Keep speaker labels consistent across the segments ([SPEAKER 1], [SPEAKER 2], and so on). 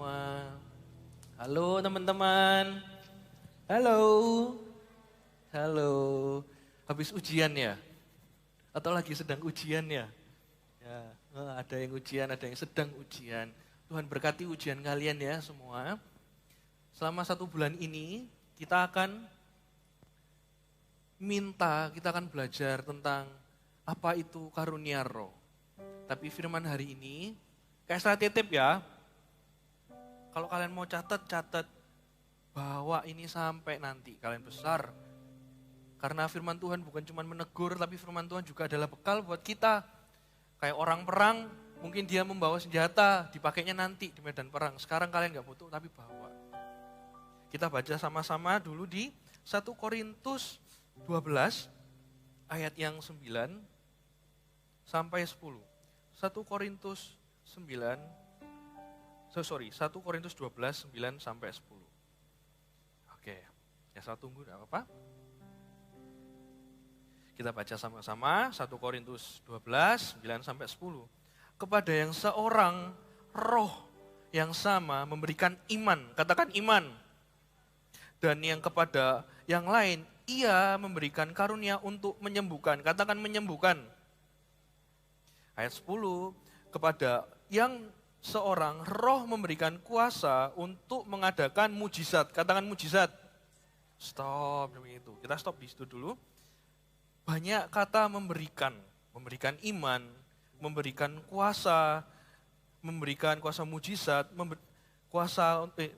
[SPEAKER 1] semua. Halo teman-teman. Halo. Halo. Habis ujian ya? Atau lagi sedang ujian ya? Ya, ada yang ujian, ada yang sedang ujian. Tuhan berkati ujian kalian ya semua. Selama 1 bulan ini kita akan kita akan belajar tentang apa itu karunia roh. Tapi firman hari ini, kayak saya titip ya, kalau kalian mau catat bahwa ini sampai nanti kalian besar. Karena firman Tuhan bukan cuma menegur, tapi firman Tuhan juga adalah bekal buat kita. Kayak orang perang, mungkin dia membawa senjata, dipakainya nanti di medan perang. Sekarang kalian gak butuh, tapi bawa. Kita baca sama-sama dulu di 1 Korintus 12, ayat yang 9 sampai 10. 1 Korintus 12, 9 sampai 10. Oke, ya saya tunggu, tidak apa-apa. Kita baca sama-sama 1 Korintus 12, 9 sampai 10. Kepada yang seorang roh yang sama memberikan iman, katakan iman. Dan yang kepada yang lain, ia memberikan karunia untuk menyembuhkan, katakan menyembuhkan. Ayat 10, kepada yang seorang roh memberikan kuasa untuk mengadakan mujizat. Katakan mujizat. Stop, demi itu. Kita stop di situ dulu. Banyak kata memberikan iman, memberikan kuasa mujizat,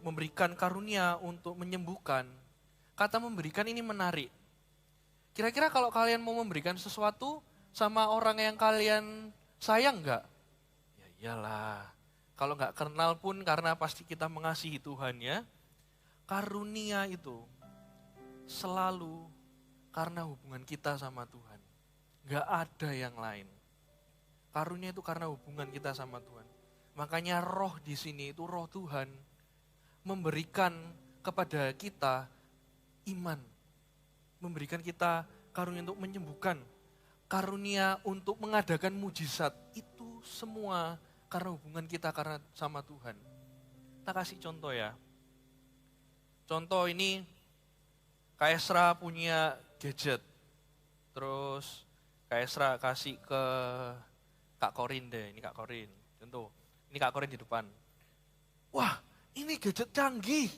[SPEAKER 1] memberikan karunia untuk menyembuhkan. Kata memberikan ini menarik. Kira-kira kalau kalian mau memberikan sesuatu sama orang yang kalian sayang enggak? Ya iyalah. Kalau enggak kenal pun karena pasti kita mengasihi Tuhan ya. Karunia itu selalu karena hubungan kita sama Tuhan. Enggak ada yang lain. Karunia itu karena hubungan kita sama Tuhan. Makanya roh di sini itu roh Tuhan memberikan kepada kita iman. Memberikan kita karunia untuk menyembuhkan. Karunia untuk mengadakan mujizat. Itu semua karena hubungan kita karena sama Tuhan. Kita kasih contoh ya. Contoh ini, Kak Esra punya gadget. Terus Kak Esra kasih ke Kak Korin deh. Ini Kak Korin. Contoh, ini Kak Korin di depan. Wah, ini gadget canggih.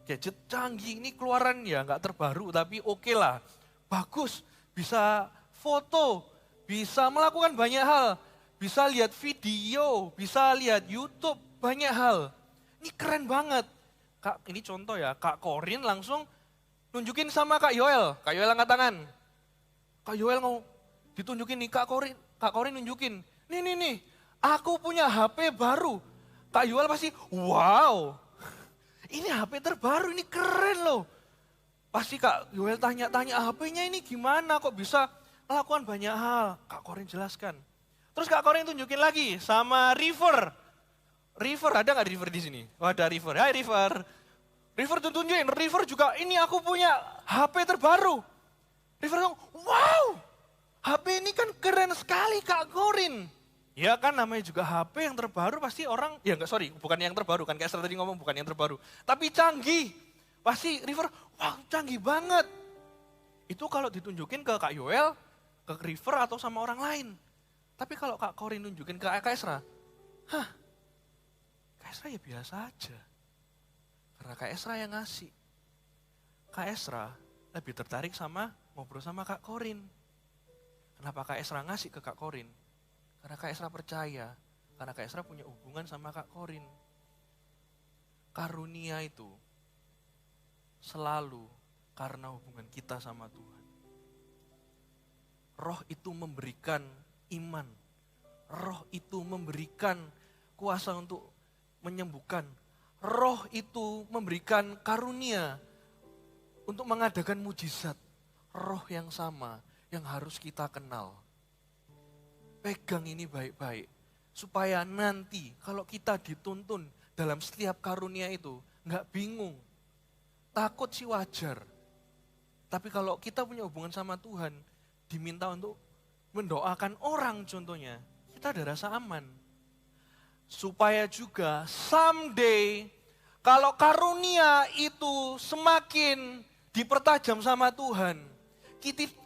[SPEAKER 1] Gadget canggih, ini keluaran ya nggak terbaru tapi oke lah. Bagus, bisa foto, bisa melakukan banyak hal. Bisa lihat video, bisa lihat YouTube, banyak hal. Ini keren banget. Kak, ini contoh ya, Kak Korin langsung nunjukin sama Kak Yoel. Kak Yoel angkat tangan. Kak Yoel mau ditunjukin nih, Kak Korin nunjukin. Nih, aku punya HP baru. Kak Yoel pasti, wow, ini HP terbaru, ini keren loh. Pasti Kak Yoel tanya-tanya HP-nya ini gimana kok bisa melakukan banyak hal. Kak Korin jelaskan. Terus Kak Korin tunjukin lagi sama River. River, ada gak River di sini? Oh ada River, hai River. River tunjukin, River juga ini aku punya HP terbaru. River bilang, wow, HP ini kan keren sekali Kak Korin. Ya kan namanya juga HP yang terbaru pasti orang, bukan yang terbaru kan kayak tadi ngomong bukan yang terbaru. Tapi canggih, pasti River, wow canggih banget. Itu kalau ditunjukin ke Kak Yoel, ke River atau sama orang lain. Tapi kalau Kak Korin nunjukin ke Kak Esra, Kak Esra ya biasa aja. Karena Kak Esra yang ngasih. Kak Esra lebih tertarik sama ngobrol sama Kak Korin. Kenapa Kak Esra ngasih ke Kak Korin? Karena Kak Esra percaya. Karena Kak Esra punya hubungan sama Kak Korin. Karunia itu selalu karena hubungan kita sama Tuhan. Roh itu memberikan iman. Roh itu memberikan kuasa untuk menyembuhkan. Roh itu memberikan karunia untuk mengadakan mujizat. Roh yang sama yang harus kita kenal. Pegang ini baik-baik. Supaya nanti kalau kita dituntun dalam setiap karunia itu, nggak bingung. Takut sih wajar. Tapi kalau kita punya hubungan sama Tuhan, diminta untuk mendoakan orang contohnya, kita ada rasa aman. Supaya juga someday kalau karunia itu semakin dipertajam sama Tuhan,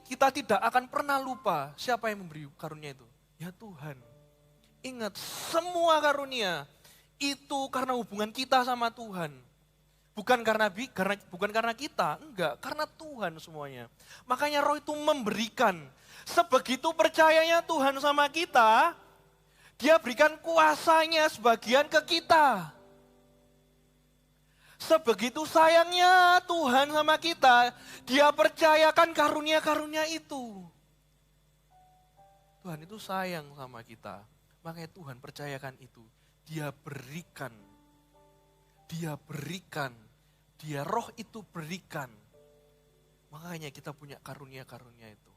[SPEAKER 1] kita tidak akan pernah lupa siapa yang memberi karunia itu. Ya Tuhan. Ingat, semua karunia itu karena hubungan kita sama Tuhan. Bukan karena kita, enggak, karena Tuhan semuanya. Makanya Roh itu memberikan. Sebegitu percayanya Tuhan sama kita, Dia berikan kuasanya sebagian ke kita. Sebegitu sayangnya Tuhan sama kita, Dia percayakan karunia-karunia itu. Tuhan itu sayang sama kita, makanya Tuhan percayakan itu. Dia berikan, Dia Roh itu berikan. Makanya kita punya karunia-karunia itu.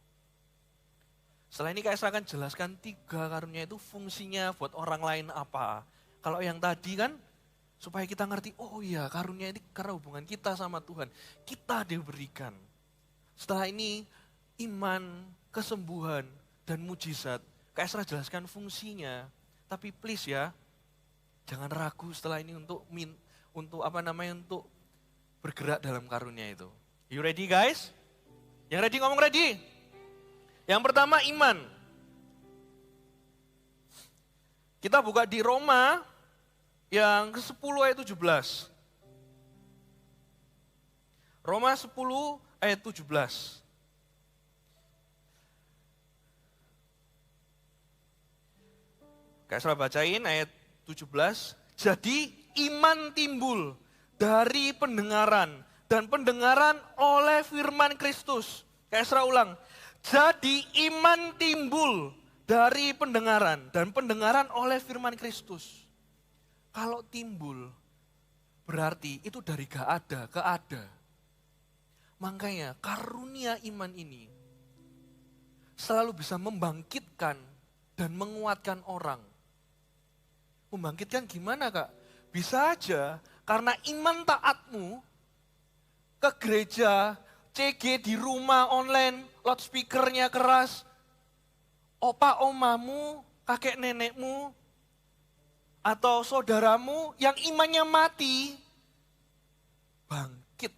[SPEAKER 1] Setelah ini Kak Esra akan jelaskan 3 karunia itu fungsinya buat orang lain apa. Kalau yang tadi kan supaya kita ngerti, oh iya karunia ini karena hubungan kita sama Tuhan. Kita diberikan. Setelah ini iman, kesembuhan, dan mujizat. Kak Esra jelaskan fungsinya. Tapi please ya, jangan ragu setelah ini untuk bergerak dalam karunia itu. You ready guys? Yang ready ngomong ready. Yang pertama iman. Kita buka di Roma yang ke-10 ayat 17. Roma 10 ayat 17. Kak Esra bacain ayat 17. Jadi iman timbul dari pendengaran dan pendengaran oleh firman Kristus. Kak Esra ulang. Jadi iman timbul dari pendengaran dan pendengaran oleh firman Kristus. Kalau timbul berarti itu dari gak ada ke ada. Makanya karunia iman ini selalu bisa membangkitkan dan menguatkan orang. Membangkitkan gimana Kak? Bisa aja karena iman taatmu ke gereja, CG di rumah online, loudspeakernya keras, opa omamu, kakek nenekmu, atau saudaramu yang imannya mati, bangkit.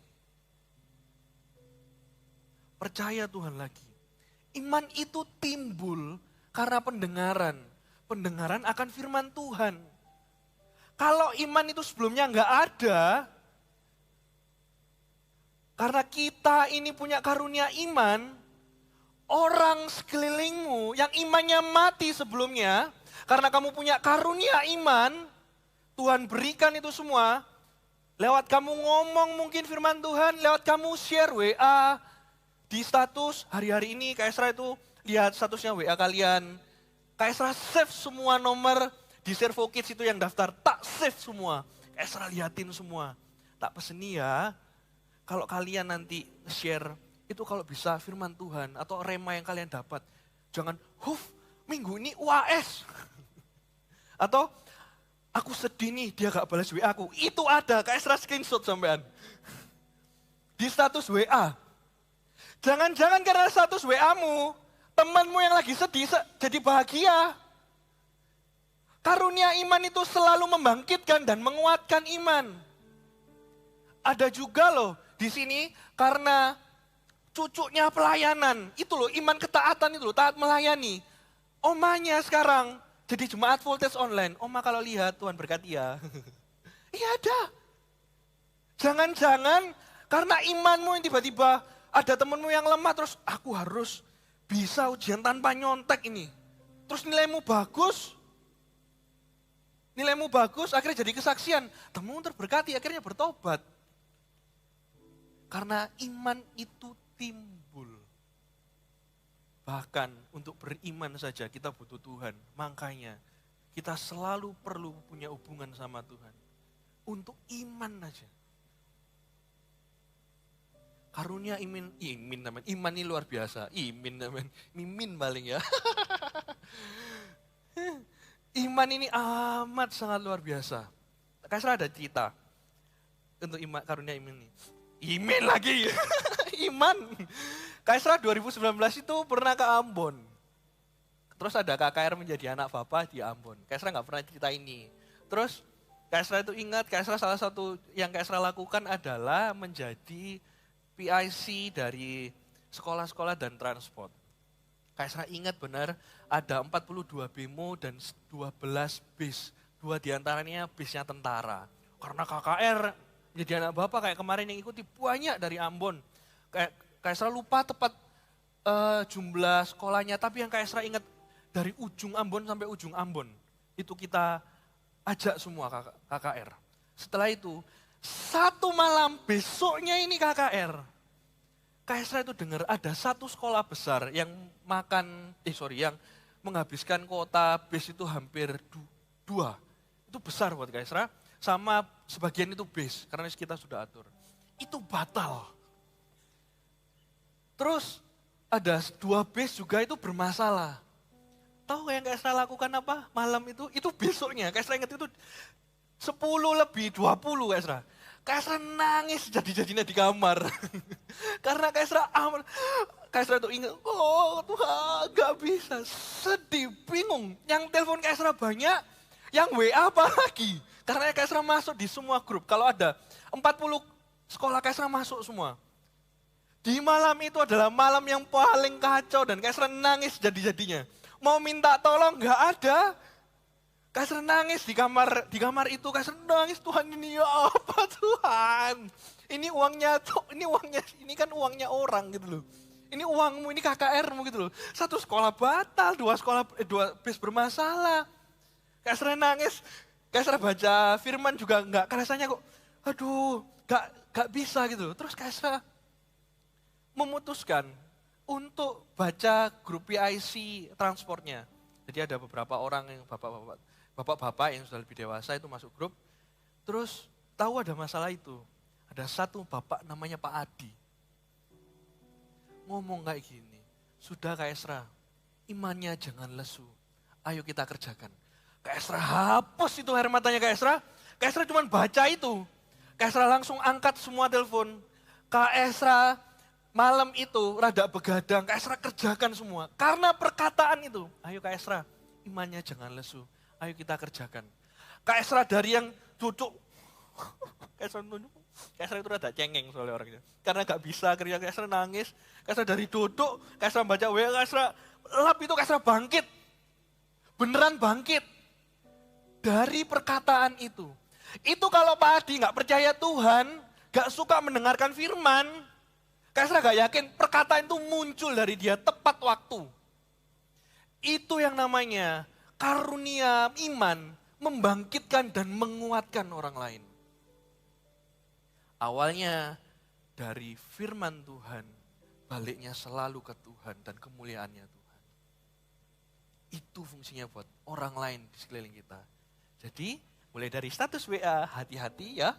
[SPEAKER 1] Percaya Tuhan lagi. Iman itu timbul karena pendengaran. Pendengaran akan firman Tuhan. Kalau iman itu sebelumnya enggak ada, karena kita ini punya karunia iman, orang sekelilingmu yang imannya mati sebelumnya, karena kamu punya karunia iman, Tuhan berikan itu semua, lewat kamu ngomong mungkin firman Tuhan, lewat kamu share WA, di status hari-hari ini Kak Esra itu lihat statusnya WA kalian, Kak Esra save semua nomor, di Servo Kids itu yang daftar, tak save semua. Kak Esra liatin semua. Tak peseni ya, kalau kalian nanti share, itu kalau bisa firman Tuhan atau rema yang kalian dapat. Jangan, minggu ini UAS. Atau, aku sedih nih, dia gak balas WA aku. Itu ada, Kak Esra screenshot sampean. Di status WA. Jangan-jangan karena status WA-mu, temanmu yang lagi sedih jadi bahagia. Karunia iman itu selalu membangkitkan dan menguatkan iman. Ada juga loh di sini karena cucunya pelayanan. Itu loh iman ketaatan itu loh, taat melayani. Omanya sekarang jadi jemaat voltage online. Oma kalau lihat Tuhan berkati ya. Iya ada. Jangan-jangan karena imanmu yang tiba-tiba ada temenmu yang lemah terus aku harus bisa ujian tanpa nyontek ini. Terus nilaimu bagus, akhirnya jadi kesaksian. Temenmu terberkati, akhirnya bertobat. Karena iman itu timbul. Bahkan untuk beriman saja kita butuh Tuhan. Makanya kita selalu perlu punya hubungan sama Tuhan. Untuk iman aja. Karunia iman ini luar biasa. Mimin paling ya. Iman ini amat sangat luar biasa. Kak Esra ada cerita untuk karunia iman ini. Iman lagi, iman. Kak Esra 2019 itu pernah ke Ambon. Terus ada KKR menjadi anak bapak di Ambon. Kak Esra gak pernah cerita ini. Terus Kak Esra itu ingat, Kak Esra salah satu yang Kak Esra lakukan adalah menjadi PIC dari sekolah-sekolah dan transport. Kak Esra ingat benar ada 42 BEMO dan 12 bis. 2 diantaranya bisnya tentara. Karena KKR menjadi anak bapak kayak kemarin yang ikuti banyak dari Ambon. Kak Esra lupa tepat jumlah sekolahnya, tapi yang Kak Esra ingat dari ujung Ambon sampai ujung Ambon. Itu kita ajak semua KKR. Setelah itu, satu malam besoknya ini KKR. Kak Esra itu dengar ada satu sekolah besar yang yang menghabiskan kuota bis itu hampir 2. Itu besar buat Kak Esra. Sama sebagian itu bis, karena kita sudah atur. Itu batal. Terus ada 2 bis juga itu bermasalah. Tahu yang Kak Esra lakukan apa malam itu? Itu besoknya, Kak Esra ingat itu 10 lebih 20 Kak Esra. Kak Esra nangis jadi-jadinya di kamar. Karena Kak Esra tuh ingat, oh Tuhan gak bisa, sedih, bingung. Yang telepon Kak Esra banyak, yang WA apa lagi? Karena Kak Esra masuk di semua grup, kalau ada 40 sekolah Kak Esra masuk semua. Di malam itu adalah malam yang paling kacau dan Kak Esra nangis jadi-jadinya. Mau minta tolong nggak ada. Kak Esra nangis di kamar itu. Kak Esra nangis, Tuhan ini ya apa Tuhan? Ini ini kan uangnya orang gitu loh. Ini uangmu, ini KKR-mu gitu loh. Satu sekolah batal, 2 bis bermasalah. Kak Esra nangis, Kak Esra baca firman juga nggak, rasanya kok aduh nggak bisa gitu. Terus Kak Esra memutuskan untuk baca grup PIC transportnya. Jadi ada beberapa orang yang bapak-bapak yang sudah lebih dewasa itu masuk grup. Terus tahu ada masalah itu. Ada satu bapak namanya Pak Adi. Ngomong kayak gini, sudah Kak Esra, imannya jangan lesu. Ayo kita kerjakan. Kak Esra hapus itu air matanya Kak Esra. Kak Esra cuma baca itu. Kak Esra langsung angkat semua telepon. Kak Esra malam itu rada begadang, Kak Esra kerjakan semua. Karena perkataan itu, ayo Kak Esra, imannya jangan lesu, ayo kita kerjakan. Kak Esra dari yang duduk, Kak Esra itu rada cengeng soalnya orangnya. Karena gak bisa kerja, Kak Esra nangis. Kak Esra dari duduk, Kak Esra baca WA, Kak Esra lap itu Kak Esra bangkit. Beneran bangkit. Dari perkataan itu. Itu kalau Pak Adi gak percaya Tuhan, gak suka mendengarkan firman, Kak Esra gak yakin perkataan itu muncul dari dia tepat waktu. Itu yang namanya karunia iman membangkitkan dan menguatkan orang lain. Awalnya dari firman Tuhan, baliknya selalu ke Tuhan dan kemuliaannya Tuhan. Itu fungsinya buat orang lain di sekeliling kita. Jadi mulai dari status WA, hati-hati ya.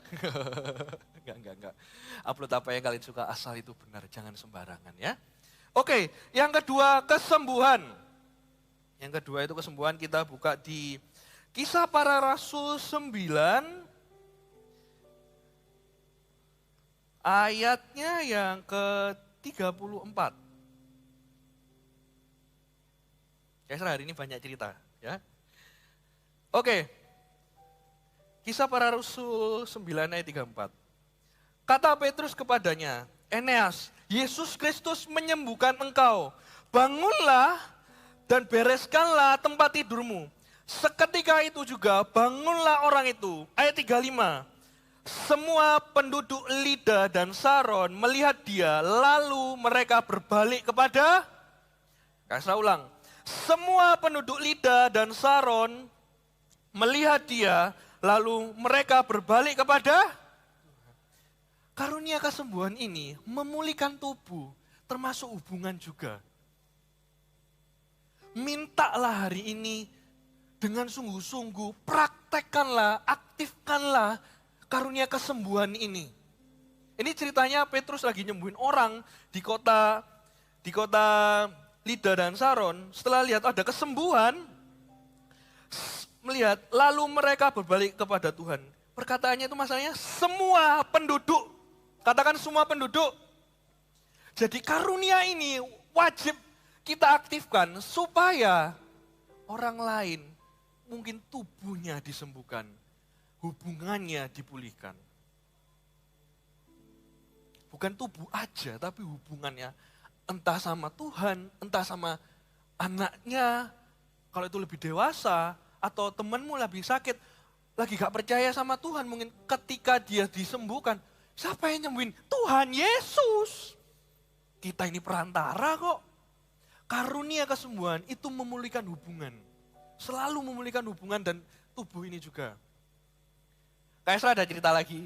[SPEAKER 1] Enggak. Upload apa yang kalian suka, asal itu benar, jangan sembarangan ya. Oke, yang kedua kesembuhan. Yang kedua itu kesembuhan, kita buka di Kisah Para Rasul 9. Ayatnya yang ke-34. Esra hari ini banyak cerita ya. Oke. Kisah Para Rasul 9 ayat 34. Kata Petrus kepadanya, Eneas, Yesus Kristus menyembuhkan engkau. Bangunlah dan bereskanlah tempat tidurmu. Seketika itu juga bangunlah orang itu. Ayat 35. Semua penduduk Lida dan Saron melihat dia, lalu mereka berbalik kepada, saya ulang. Semua penduduk Lida dan Saron melihat dia, lalu mereka berbalik kepada. Karunia kesembuhan ini memulihkan tubuh, termasuk hubungan juga. Mintalah hari ini dengan sungguh-sungguh, praktekkanlah, aktifkanlah karunia kesembuhan ini. Ini ceritanya Petrus lagi nyembuhin orang di kota Lida dan Saron. Setelah lihat ada kesembuhan, melihat, lalu mereka berbalik kepada Tuhan. Perkataannya itu masalahnya semua penduduk. Katakan semua penduduk. Jadi karunia ini wajib kita aktifkan supaya orang lain mungkin tubuhnya disembuhkan. hubungannya dipulihkan. Bukan tubuh aja, tapi hubungannya. Entah sama Tuhan, entah sama anaknya, kalau itu lebih dewasa, atau temanmu lebih sakit, lagi gak percaya sama Tuhan, mungkin ketika dia disembuhkan, siapa yang nyembuhin? Tuhan Yesus. Kita ini perantara kok. Karunia kesembuhan itu memulihkan hubungan. Selalu memulihkan hubungan dan tubuh ini juga. Kak Esra ada cerita lagi,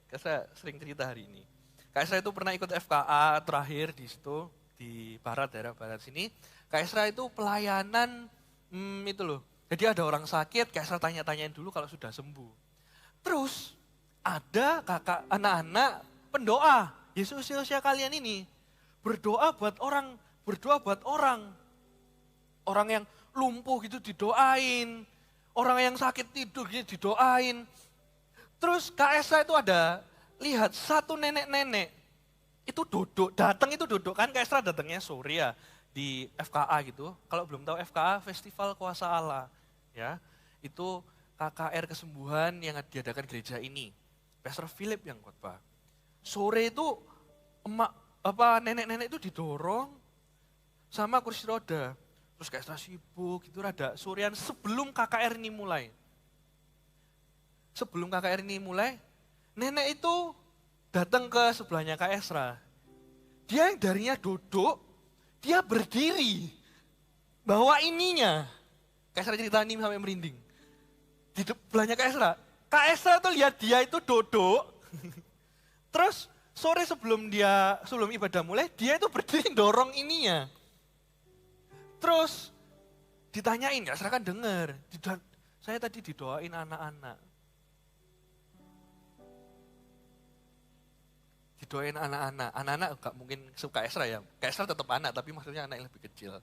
[SPEAKER 1] Kak Esra sering cerita hari ini. Kak Esra itu pernah ikut FKA terakhir di situ, di barat, daerah barat sini. Kak Esra itu pelayanan, itu loh. Jadi ada orang sakit, Kak Esra tanya-tanyain dulu kalau sudah sembuh. Terus ada kakak anak-anak pendoa, Yesus usia kalian ini. Berdoa buat orang. Orang yang lumpuh gitu didoain. Orang yang sakit tidur gitu didoain. Terus Kak Esra itu ada lihat satu nenek-nenek itu duduk, datang itu duduk kan Kak Esra datangnya sore ya di FKA gitu. Kalau belum tahu FKA Festival Kuasa Allah ya. Itu KKR kesembuhan yang diadakan gereja ini. Pastor Philip yang khotbah. Sore itu nenek-nenek itu didorong sama kursi roda. Terus Kak Esra sibuk gitu rada sorean sebelum KKR ini mulai. Sebelum KKR ini mulai, nenek itu datang ke sebelahnya Kak Esra. Dia yang darinya duduk, dia berdiri. Bawa ininya. Kak Esra cerita ini sampai merinding. Di sebelahnya Kak Esra. Kak Esra tuh lihat dia itu duduk. Terus sore sebelum ibadah mulai, dia itu berdiri dorong ininya. Terus ditanyain, Kak Esra kan dengar. Saya tadi didoain anak-anak. Didoain anak-anak gak mungkin suka Esra ya. Kak Esra tetap anak, tapi maksudnya anak yang lebih kecil.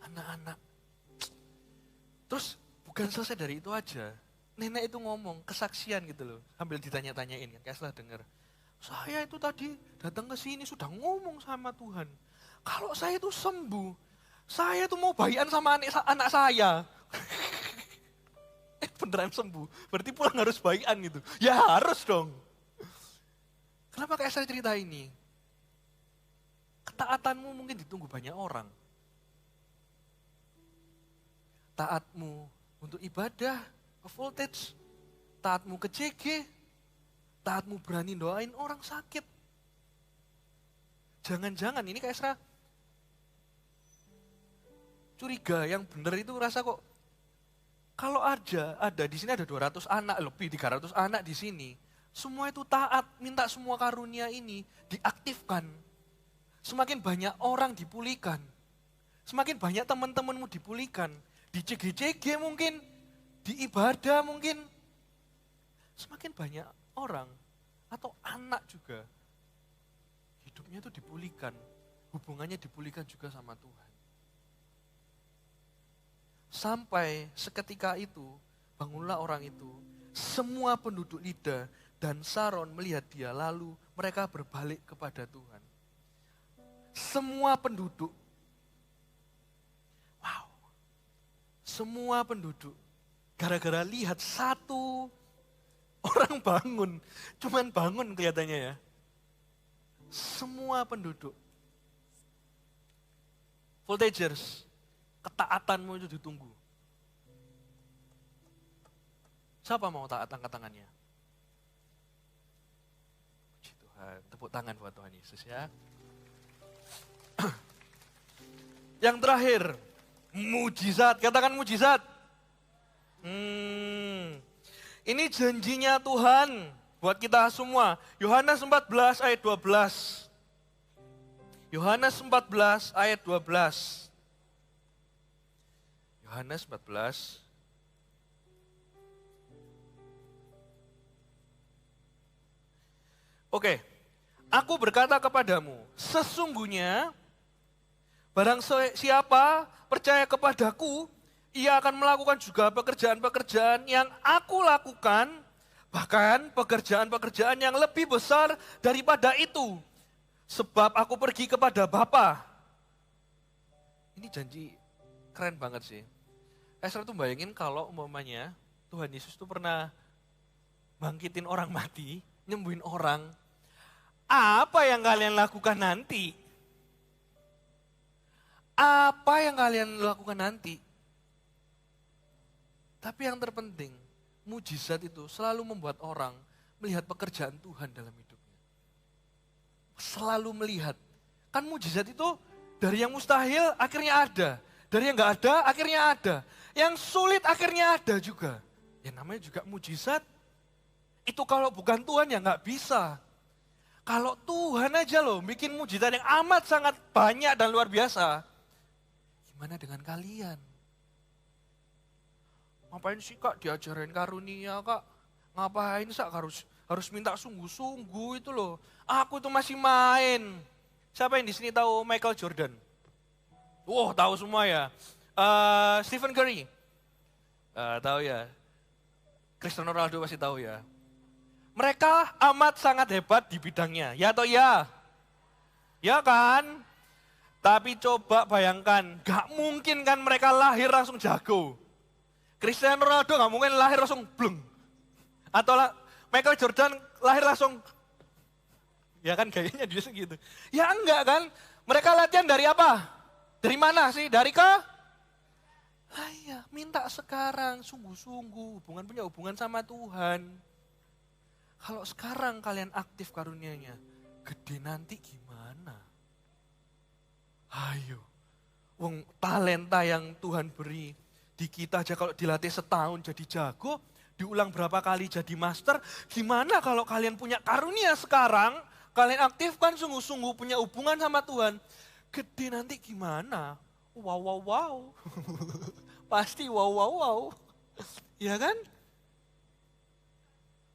[SPEAKER 1] Anak-anak. Terus bukan selesai dari itu aja. Nenek itu ngomong, kesaksian gitu loh. Sambil ditanya-tanyain kan, Kak Esra dengar. Saya itu tadi datang ke sini sudah ngomong sama Tuhan. Kalau saya itu sembuh, saya itu mau bayian sama anak saya. Beneran sembuh, berarti pulang harus bayian gitu. Ya harus dong. Kenapa Kak Esra cerita ini? Ketaatanmu mungkin ditunggu banyak orang. Taatmu untuk ibadah, ke voltage, taatmu ke CG, taatmu berani doain orang sakit. Jangan-jangan ini Kak Esra curiga yang benar itu rasa kok. Kalau ada di sini ada 200 anak, lebih 300 anak di sini. Semua itu taat, minta semua karunia ini diaktifkan. Semakin banyak orang dipulihkan. Semakin banyak teman-temanmu dipulihkan. Di CG-CG mungkin, di ibadah mungkin. Semakin banyak orang atau anak juga. Hidupnya itu dipulihkan. Hubungannya dipulihkan juga sama Tuhan. Sampai seketika itu, bangunlah orang itu. Semua penduduk Lida dan Saron melihat dia, lalu mereka berbalik kepada Tuhan. Semua penduduk, wow, semua penduduk, gara-gara lihat satu orang bangun, cuman bangun kelihatannya ya. Semua penduduk, voltagers, ketaatanmu itu ditunggu. Siapa mau taat, angkat tangannya? Puji Tuhan, tepuk tangan buat Tuhan Yesus ya. Yang terakhir, mujizat, katakan mujizat. Ini janjinya Tuhan buat kita semua. Yohanes 14 ayat 12. Yohanes 14 ayat 12. Yohanes 14. Oke, aku berkata kepadamu, sesungguhnya barang siapa percaya kepadaku, ia akan melakukan juga pekerjaan-pekerjaan yang aku lakukan, bahkan pekerjaan-pekerjaan yang lebih besar daripada itu. Sebab aku pergi kepada Bapa. Ini janji keren banget sih. Esra tuh bayangin kalau umpamanya Tuhan Yesus itu pernah bangkitin orang mati, nyembuhin orang. Apa yang kalian lakukan nanti? Apa yang kalian lakukan nanti? Tapi yang terpenting, mujizat itu selalu membuat orang melihat pekerjaan Tuhan dalam hidupnya. Selalu melihat. Kan mujizat itu dari yang mustahil akhirnya ada. Dari yang gak ada akhirnya ada. Yang sulit akhirnya ada juga. Ya namanya juga mujizat. Itu kalau bukan Tuhan ya gak bisa. Kalau Tuhan aja loh bikin mujizat yang amat sangat banyak dan luar biasa. Gimana dengan kalian? Ngapain sih kak diajarin karunia kak? Ngapain sih harus minta sungguh-sungguh itu loh. Aku tuh masih main. Siapa yang di sini tahu Michael Jordan? Wah, tahu semua ya. Stephen Curry. Tahu ya. Cristiano Ronaldo pasti tahu ya. Mereka amat sangat hebat di bidangnya. Ya atau ya? Ya kan? Tapi coba bayangkan, gak mungkin kan mereka lahir langsung jago. Cristiano Ronaldo gak mungkin lahir langsung bleng. Atau Michael Jordan lahir langsung, ya kan gayanya dia segitu. Ya enggak kan, mereka latihan dari apa? Dari mana sih? Dari lah iya, minta sekarang, sungguh-sungguh, punya hubungan sama Tuhan. Kalau sekarang kalian aktif karunianya, gede nanti gimana? Ayo, wong talenta yang Tuhan beri di kita aja kalau dilatih setahun jadi jago, diulang berapa kali jadi master, gimana kalau kalian punya karunia sekarang, kalian aktifkan sungguh-sungguh punya hubungan sama Tuhan, gede nanti gimana? Wow, wow, wow. Pasti wow, wow, wow. Ya kan?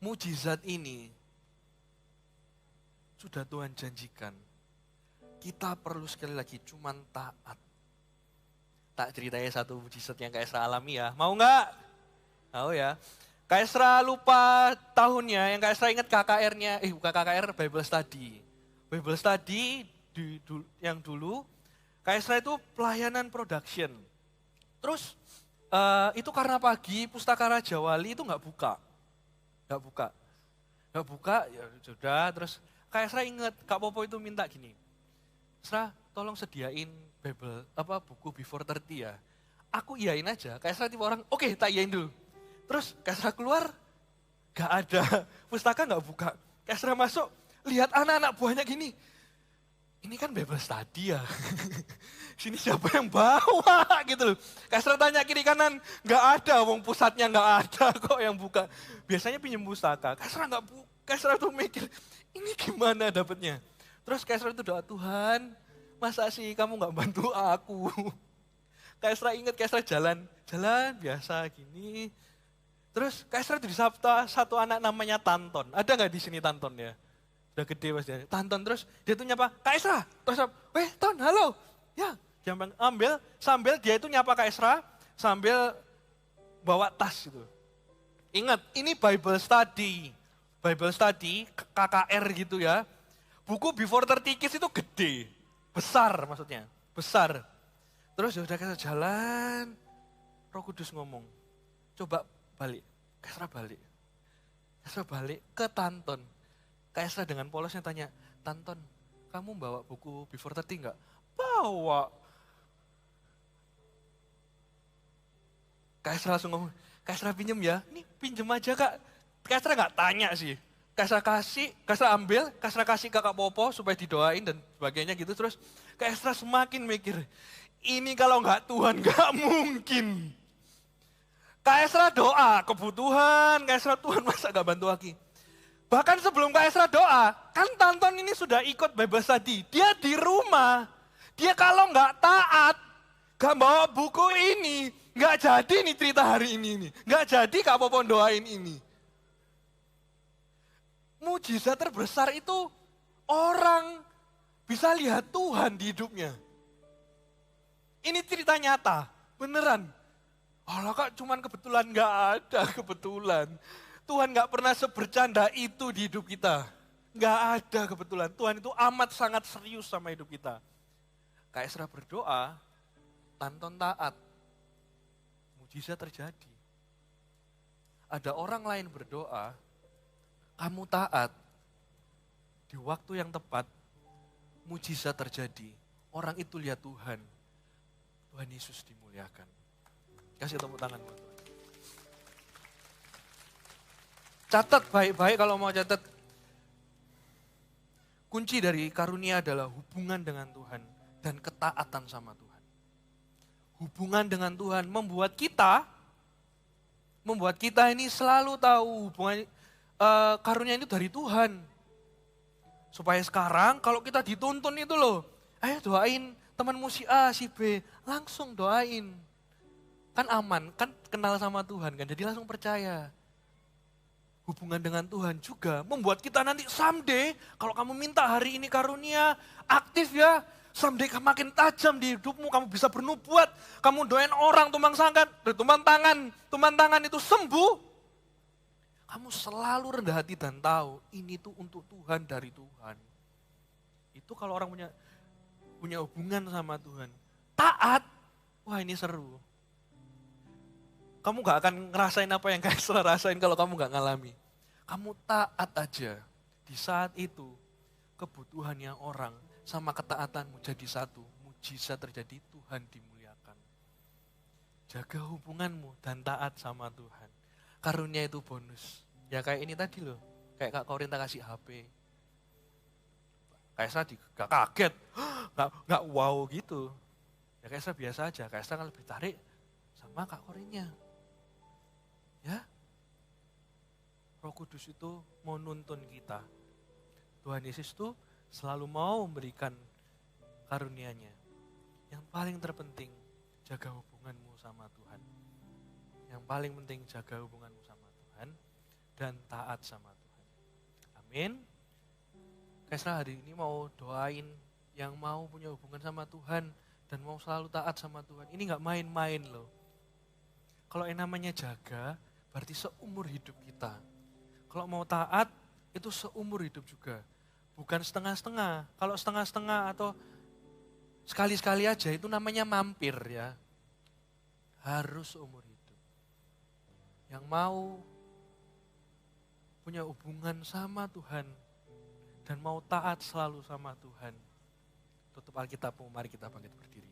[SPEAKER 1] Mujizat ini sudah Tuhan janjikan. Kita perlu sekali lagi cuman taat. Tak ceritanya satu mujizat yang Kak Esra alami ya. Mau nggak? Mau ya. Kak Esra lupa tahunnya, yang Kak Esra ingat KKR-nya, bukan KKR, Bible Study. Bible Study yang dulu, Kak Esra itu pelayanan production. Terus itu karena pagi Pustaka Raja Wali itu nggak buka. Nggak buka, ya sudah. Terus Kak Esra ingat, Kak Popo itu minta gini. Esra, tolong sediain buku Before 30 ya. Aku iyain aja, Kak Esra tipe orang, oke, tak iyain dulu. Terus Kak Esra keluar, gak ada, pustaka gak buka. Kak Esra masuk, lihat anak-anak buahnya gini. Ini kan Bible Study ya. Sini siapa yang bawa gitu loh. Kak Esra tanya kiri kanan, gak ada, wong pusatnya gak ada kok yang buka. Biasanya pinjem pustaka, Kak Esra gak buka. Kak Esra tuh mikir, ini gimana dapetnya? Terus Kak Esra itu doa, Tuhan, masa sih kamu gak bantu aku? Kak Esra ingat, Kak Esra jalan biasa gini. Terus Kak Esra disabta satu anak namanya Tanton. Ada gak di sini Tanton ya? Udah gede pasti. Tanton terus dia tuh nyapa, Kak Esra. Terus, Ton, halo. Ya, dia ambil sambil dia itu nyapa Kak Esra sambil bawa tas gitu. Ingat, ini Bible Study. Bible Study, KKR gitu ya. Buku Before 30 Kids itu gede, besar maksudnya, besar. Terus ya udah kita jalan, Roh Kudus ngomong, coba balik, Kak Esra balik ke Tanton. Kak Esra dengan polosnya tanya, Tanton, kamu bawa buku Before 30 enggak? Bawa. Kak Esra langsung ngomong, Kak Esra pinjem ya, nih pinjem aja Kak. Kak Esra enggak tanya sih. Kak Esra ambil, Kak Esra kasih ke Kak Popo supaya didoain dan sebagainya gitu. Terus Kak Esra semakin mikir, ini kalau enggak Tuhan enggak mungkin. Kak Esra doa kebutuhan, Kak Esra Tuhan masa enggak bantu lagi. Bahkan sebelum Kak Esra doa, kan Tanton ini sudah ikut Bible Study. Dia di rumah, dia kalau enggak taat, enggak bawa buku ini, enggak jadi nih cerita hari ini. Enggak jadi Kak Popo doain ini. Mujizat terbesar itu orang bisa lihat Tuhan di hidupnya. Ini cerita nyata, beneran. Allah Kak cuman kebetulan, gak ada kebetulan. Tuhan gak pernah sebercanda itu di hidup kita. Gak ada kebetulan, Tuhan itu amat sangat serius sama hidup kita. Kak Esra berdoa, Tanton taat, mujizat terjadi. ada orang lain berdoa, kamu taat, di waktu yang tepat, mujizat terjadi. Orang itu lihat Tuhan. Tuhan Yesus dimuliakan. Kasih tepuk tangan buat Tuhan. Catat baik-baik kalau mau catat. Kunci dari karunia adalah hubungan dengan Tuhan dan ketaatan sama Tuhan. Hubungan dengan Tuhan membuat kita ini selalu tahu hubungan karunia itu dari Tuhan. Supaya sekarang kalau kita dituntun itu loh, ayo doain temanmu si A, si B, langsung doain. Kan aman, kan kenal sama Tuhan kan, jadi langsung percaya. Hubungan dengan Tuhan juga membuat kita nanti someday, kalau kamu minta hari ini karunia, aktif ya. Someday makin tajam di hidupmu, kamu bisa bernubuat. Kamu doain orang tumbang tangan itu sembuh. Kamu selalu rendah hati dan tahu ini tuh untuk Tuhan, dari Tuhan. Itu kalau orang punya hubungan sama Tuhan. Taat, wah ini seru. Kamu gak akan ngerasain apa yang Kaisra rasain kalau kamu gak ngalami. Kamu taat aja. Di saat itu, kebutuhannya orang sama ketaatanmu jadi satu. Mujizat terjadi, Tuhan dimuliakan. Jaga hubunganmu dan taat sama Tuhan. Karunia itu bonus. Ya kayak ini tadi loh. Kayak Kak Korinta kasih HP. Kaisra gak kaget. Gak wow gitu. Ya Kaisra biasa aja. Kaisra kan lebih tarik sama Kak Korinnya. Ya, Roh Kudus itu mau nuntun kita. Tuhan Yesus itu selalu mau memberikan karunia-Nya. Yang paling terpenting, jaga hubunganmu sama Tuhan. Yang paling penting, jaga hubunganmu sama Tuhan dan taat sama Tuhan. Amin. Kaisra hari ini mau doain yang mau punya hubungan sama Tuhan dan mau selalu taat sama Tuhan. Ini gak main-main loh. Kalau yang namanya jaga, berarti seumur hidup kita. Kalau mau taat, itu seumur hidup juga. Bukan setengah-setengah. Kalau setengah-setengah atau sekali-sekali aja, itu namanya mampir ya. Harus seumur hidup. Yang mau punya hubungan sama Tuhan, dan mau taat selalu sama Tuhan. Tutup Alkitabmu, mari kita bangkit berdiri.